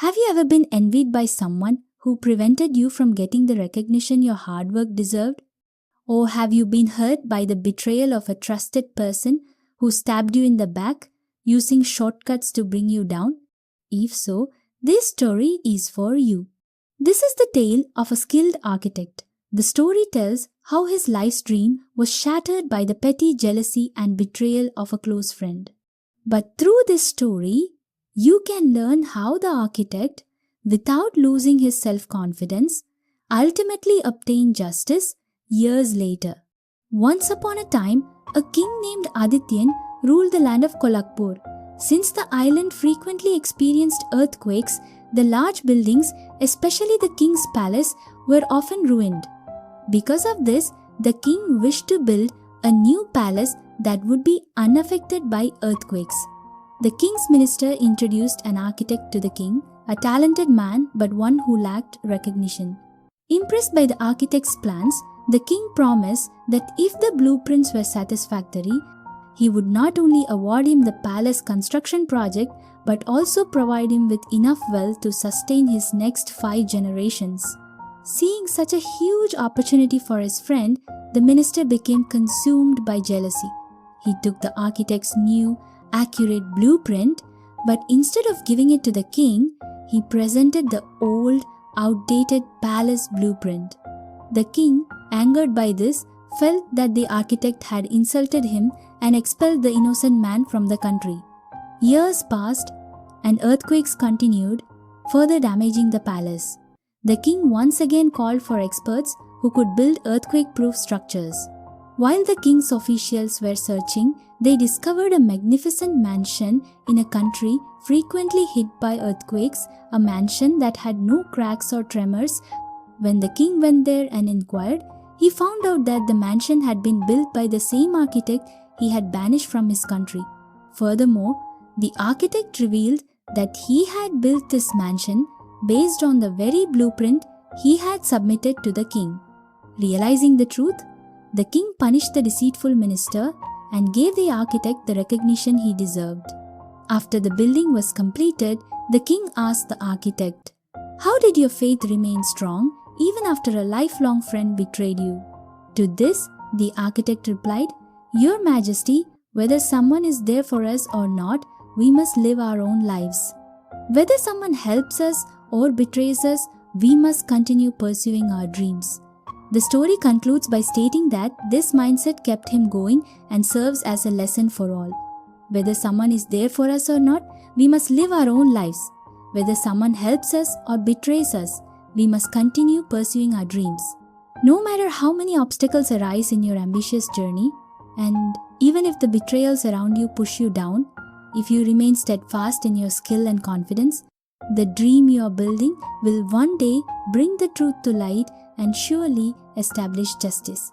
Have you ever been envied by someone who prevented you from getting the recognition your hard work deserved? Or have you been hurt by the betrayal of a trusted person who stabbed you in the back using shortcuts to bring you down? If so, this story is for you. This is the tale of a skilled architect. The story tells how his life's dream was shattered by the petty jealousy and betrayal of a close friend. But through this story, you can learn how the architect, without losing his self-confidence, ultimately obtained justice years later. Once upon a time, a king named Adityan ruled the land of Kolhapur. Since the island frequently experienced earthquakes, the large buildings, especially the king's palace, were often ruined. Because of this, the king wished to build a new palace that would be unaffected by earthquakes. The king's minister introduced an architect to the king, a talented man but one who lacked recognition. Impressed by the architect's plans, the king promised that if the blueprints were satisfactory, he would not only award him the palace construction project but also provide him with enough wealth to sustain his next 5 generations. Seeing such a huge opportunity for his friend, the minister became consumed by jealousy. He took the architect's new, accurate blueprint, but instead of giving it to the king, he presented the old, outdated palace blueprint. The king, angered by this, felt that the architect had insulted him and expelled the innocent man from the country. Years passed, and earthquakes continued, further damaging the palace. The king once again called for experts who could build earthquake-proof structures. While the king's officials were searching, they discovered a magnificent mansion in a country frequently hit by earthquakes, a mansion that had no cracks or tremors. When the king went there and inquired, he found out that the mansion had been built by the same architect he had banished from his country. Furthermore, the architect revealed that he had built this mansion based on the very blueprint he had submitted to the king. Realizing the truth, the king punished the deceitful minister and gave the architect the recognition he deserved. After the building was completed, the king asked the architect, "How did your faith remain strong even after a lifelong friend betrayed you?" To this, the architect replied, "Your Majesty, whether someone is there for us or not, we must live our own lives. Whether someone helps us or betrays us, we must continue pursuing our dreams." The story concludes by stating that this mindset kept him going and serves as a lesson for all. Whether someone is there for us or not, we must live our own lives. Whether someone helps us or betrays us, we must continue pursuing our dreams. No matter how many obstacles arise in your ambitious journey, and even if the betrayals around you push you down, if you remain steadfast in your skill and confidence, the dream you are building will one day bring the truth to light and surely establish justice.